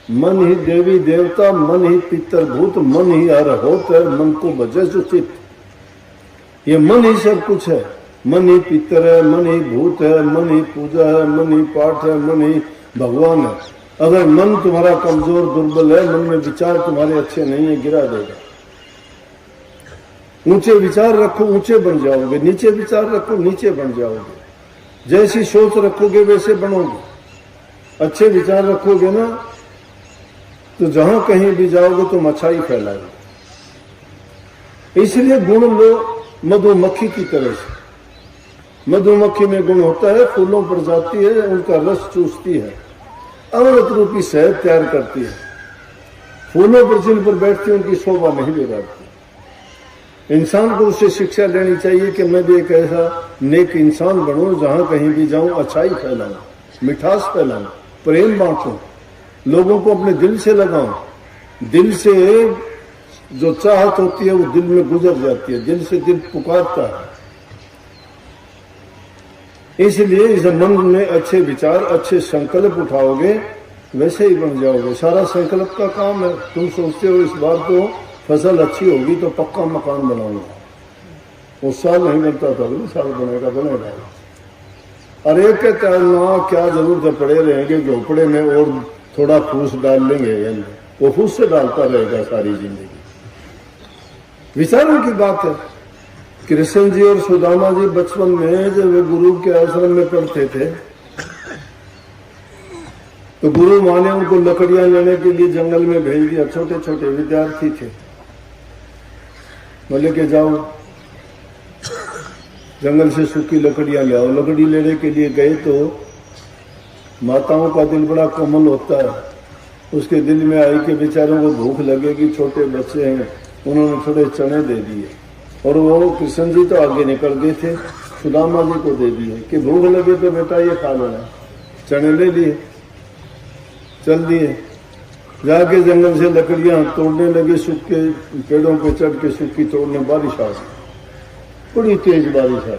मन ही देवी देवता, मन ही पितरभूत, मन ही हर होत है, मन को भजे सुचित। ये मन ही सब कुछ है। मन ही पितर है, मन ही भूत है, मन ही पूजा है, मन ही पाठ है, मन ही भगवान है। अगर मन तुम्हारा कमजोर दुर्बल है, मन में विचार तुम्हारे अच्छे नहीं है, गिरा देगा। ऊंचे विचार रखो, ऊंचे बन जाओगे। नीचे विचार रखो, नीचे बन जाओगे। जैसी सोच रखोगे वैसे बनोगे। अच्छे विचार रखोगे ना, तो जहां कहीं भी जाओगे तुम अच्छाई फैलाओगे। इसलिए गुण लो मधुमक्खी की तरह से। मधुमक्खी में गुण होता है, फूलों पर जाती है, उनका रस चूसती है, अमृत रूपी शहद तैयार करती है। फूलों पर जिन पर बैठती है उनकी शोभा नहीं बिगाड़ती। इंसान को उससे शिक्षा लेनी चाहिए कि मैं भी एक ऐसा नेक इंसान बनूं, जहां कहीं भी जाऊं अच्छाई फैलाऊं, मिठास फैलाऊं, प्रेम बांटूं, लोगों को अपने दिल से लगाऊं। दिल से जो चाहत होती है वो दिल में गुजर जाती है, दिल से दिल पुकारता है। इसलिए इस मन में अच्छे विचार, अच्छे संकल्प उठाओगे, वैसे ही बन जाओगे। सारा संकल्प का काम है। तुम सोचते हो इस बार तो फसल अच्छी होगी तो पक्का मकान बनाऊंगा। उस साल नहीं बनता था, अगले साल बनेगा। अरे कहता है ना, क्या जरूरत है, पड़े रहेंगे झोपड़े में और थोड़ा फूस डाल लेंगे, वो फूस से डालता रहेगा सारी जिंदगी। विचारों की बात है। कृष्ण जी और सुदामा जी बचपन में जब वे गुरु के आश्रम में पढ़ते थे, तो गुरु माँ ने उनको लकड़ियां लेने के लिए जंगल में भेज दिया। छोटे छोटे विद्यार्थी थे। बोले कि जाओ जंगल से सूखी लकड़ियां ले आओ। लकड़ी लेने के लिए गए तो माताओं का दिल बड़ा कोमल होता है। उसके दिल में आई कि बेचारों को भूख लगेगी, छोटे बच्चे हैं। उन्होंने थोड़े चने दे दिए और वो कृष्ण जी तो आगे निकल गए थे, सुदामा जी को दे दिए कि भूख लगे तो बेटा ये खा लेना। चने ले लिए, चल दिए। जाके जंगल से लकड़ियां तोड़ने लगे, सूखे पेड़ों पे चढ़ के सूखी तोड़ने। बारिश आ गई, बड़ी तेज बारिश आई।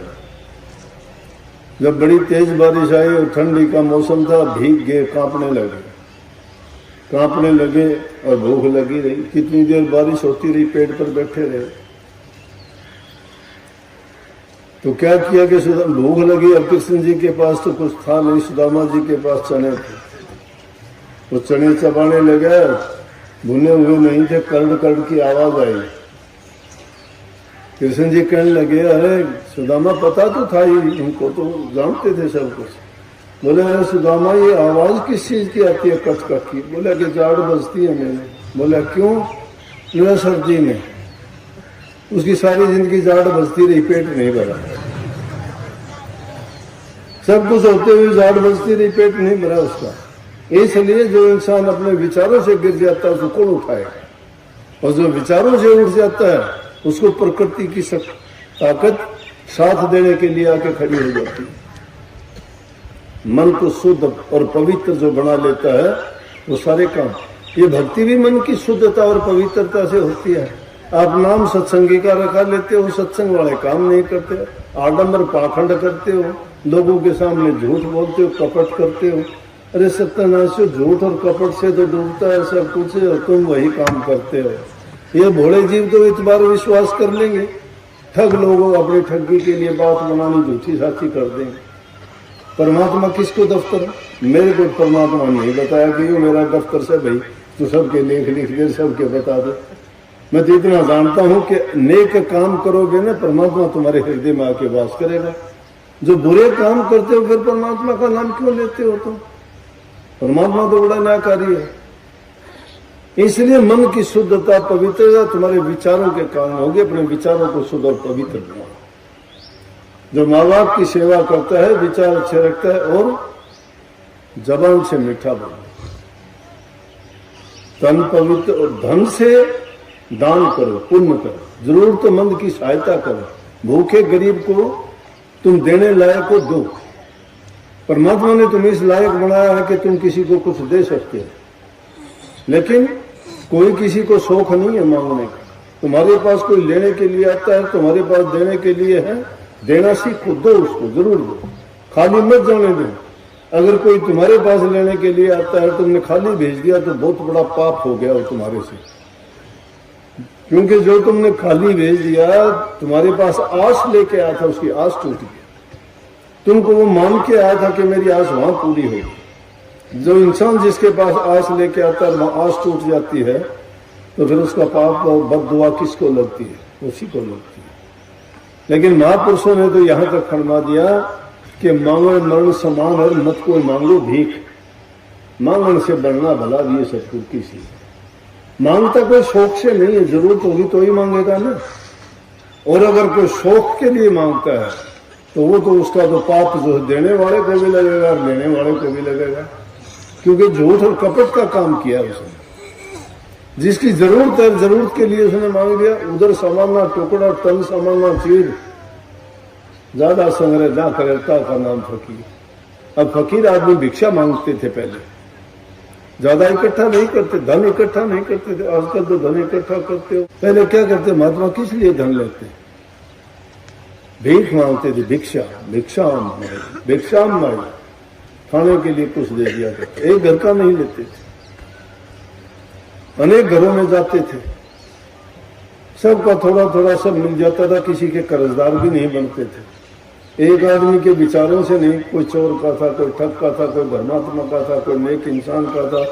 जब बड़ी तेज बारिश आई और ठंडी का मौसम था, भीग गए, कांपने लगे और भूख लगी रही। कितनी देर बारिश होती रही, पेड़ पर बैठे रहे। तो क्या किया कि भूख लगी। अब कृष्ण जी के पास तो कुछ था नहीं, सुदामा जी के पास चने थे। वो चने चबाने लगे, भुने हुए नहीं थे, करड़ करड़ की आवाज आई। कृष्ण जी कहने लगे, अरे सुदामा पता तो था ही, उनको तो जानते थे सब कुछ। बोले, अरे सुदामा ये आवाज किस चीज की आती है कट कट की? बोला कि जाड़ बजती है मैंने। बोला क्यों? बोला सर्दी में। उसकी सारी जिंदगी जाड़ बजती रही, पेट नहीं भरा। सब कुछ होते हुए जाड़ बजती रही, पेट नहीं भरा उसका। इसलिए जो इंसान अपने विचारों से गिर जाता है उसको कौन उठाएगा? और जो विचारों से उठ जाता है उसको प्रकृति की ताकत साथ देने के लिए आके खड़ी हो जाती है। मन को शुद्ध और पवित्र जो बना लेता है वो सारे काम। ये भक्ति भी मन की शुद्धता और पवित्रता से होती है। आप नाम सत्संगी का रखा लेते हो, सत्संग वाले काम नहीं करते, आडंबर पाखंड करते हो, लोगों के सामने झूठ बोलते हो, कपट करते हो। अरे सत्यानाश, झूठ और कपट से तो डूबता है सब कुछ, और तुम वही काम करते हो। ये भोले जीव तो इतबार विश्वास कर लेंगे। ठग लोग अपनी ठगी के लिए बात बनानी झूठी साथी कर देंगे। परमात्मा किसको दफ्तर? मेरे को परमात्मा नहीं बताया कि ये मेरा दफ्तर से भाई तू सबके लेख लिख दे, सबके बता दे। मैं तो इतना जानता हूं कि नेक काम करोगे ना, परमात्मा तुम्हारे हृदय में आके वास करेगा। जो बुरे काम करते हो फिर परमात्मा का नाम क्यों लेते हो तुम? परमात्मा तो बड़ा न्यायकारी है। इसलिए मन की शुद्धता, पवित्रता तुम्हारे विचारों के कारण होगी। अपने विचारों को शुद्ध और पवित्र बनाओ। जो माँ बाप की सेवा करता है, विचार अच्छे रखता है और जबान से मीठा बोलो, तन पवित्र और धन से दान करो, पुण्य करो, जरूरतमंद की सहायता करो, भूखे गरीब को तुम देने लायक को दो। परमात्मा ने तुम्हें इस लायक बनाया है कि तुम किसी को कुछ दे सकते हो, लेकिन कोई किसी को शौक नहीं है मांगने का। तुम्हारे पास कोई लेने के लिए आता है, तुम्हारे पास देने के लिए है, देना सीखो, दो उसको, जरूर दो, खाली मत जाने दो। अगर कोई तुम्हारे पास लेने के लिए आता है, तुमने खाली भेज दिया तो बहुत बड़ा पाप हो गया वो तुम्हारे से। क्योंकि जो तुमने खाली भेज दिया, तुम्हारे पास आस लेके आया था, उसकी आस टूट गई। तुमको वो मान के आया था कि मेरी आस वहां पूरी होगी। जो इंसान जिसके पास आस लेके आता है, वहां आस टूट जाती है, तो फिर उसका पाप और बद्दुआ किसको लगती है? उसी को लगती है। लेकिन महापुरुषों ने तो यहां तक फरमा दिया कि मांगो मरण समान और मत कोई मांगो भीख। मांगने से बढ़ना भला भी है सतगुरु की सी। मांगता कोई शौक से नहीं है, जरूरत होगी तो ही मांगेगा ना। और अगर कोई शौक के लिए मांगता है तो वो तो उसका तो पाप जो देने वाले को भी लगेगा और लेने वाले को भी लगेगा, क्योंकि झूठ और कपट का काम किया उसने। जिसकी जरूरत है, जरूरत के लिए उसने मांग लिया। उधर सामाना टुकड़ा तन सामाना चीज, ज्यादा संग्रह ना करता का नाम फकीर। अब फकीर आदमी भिक्षा मांगते थे पहले, ज्यादा इकट्ठा नहीं करते, धन इकट्ठा नहीं करते थे। आजकल तो धन इकट्ठा करते हो। पहले क्या करते महात्मा, किस लिए धन लेते? भीख मांगते थे, भिक्षा भिक्षाम मांगे, खाने के लिए कुछ दे दिया करते। एक घर का नहीं लेते थे, अनेक घरों में जाते थे, सबका थोड़ा थोड़ा सब मिल जाता था, किसी के कर्जदार भी नहीं बनते थे। एक आदमी के विचारों से नहीं, कोई चोर का था, कोई ठग का था, कोई धर्मात्मा का था, कोई नेक इंसान का था।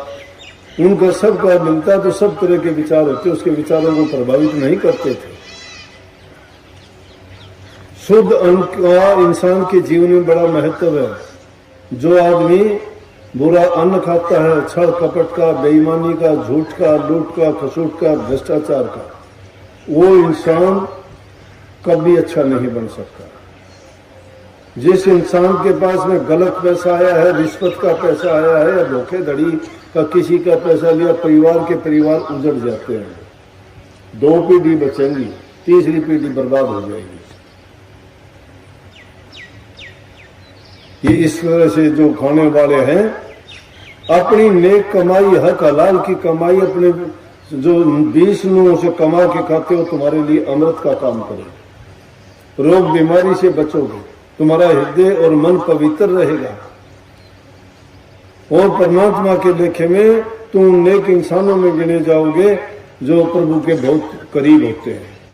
उनका सबका मिलता तो सब तरह के विचार होते, उसके विचारों को प्रभावित नहीं करते थे। शुद्ध अन्न का इंसान के जीवन में बड़ा महत्व है। जो आदमी बुरा अन्न खाता है, छल कपट का, बेईमानी का, झूठ का, लूट का, खसूट का, भ्रष्टाचार का, वो इंसान कभी अच्छा नहीं बन सकता। जिस इंसान के पास में गलत पैसा आया है, रिश्वत का पैसा आया है या धोखेधड़ी का किसी का पैसा लिया, परिवार के परिवार उजड़ जाते हैं। 2 पीढ़ी बचेंगी, तीसरी पीढ़ी बर्बाद हो जाएगी। ये इस तरह से जो खाने वाले हैं, अपनी नेक कमाई, हक हलाल की कमाई अपने जो 20 नुओं से कमा के खाते हो, तुम्हारे लिए अमृत का काम करें। रोग बीमारी से बचोगे, तुम्हारा हृदय और मन पवित्र रहेगा, और परमात्मा के लेखे में तुम नेक इंसानों में गिने जाओगे जो प्रभु के बहुत करीब होते हैं।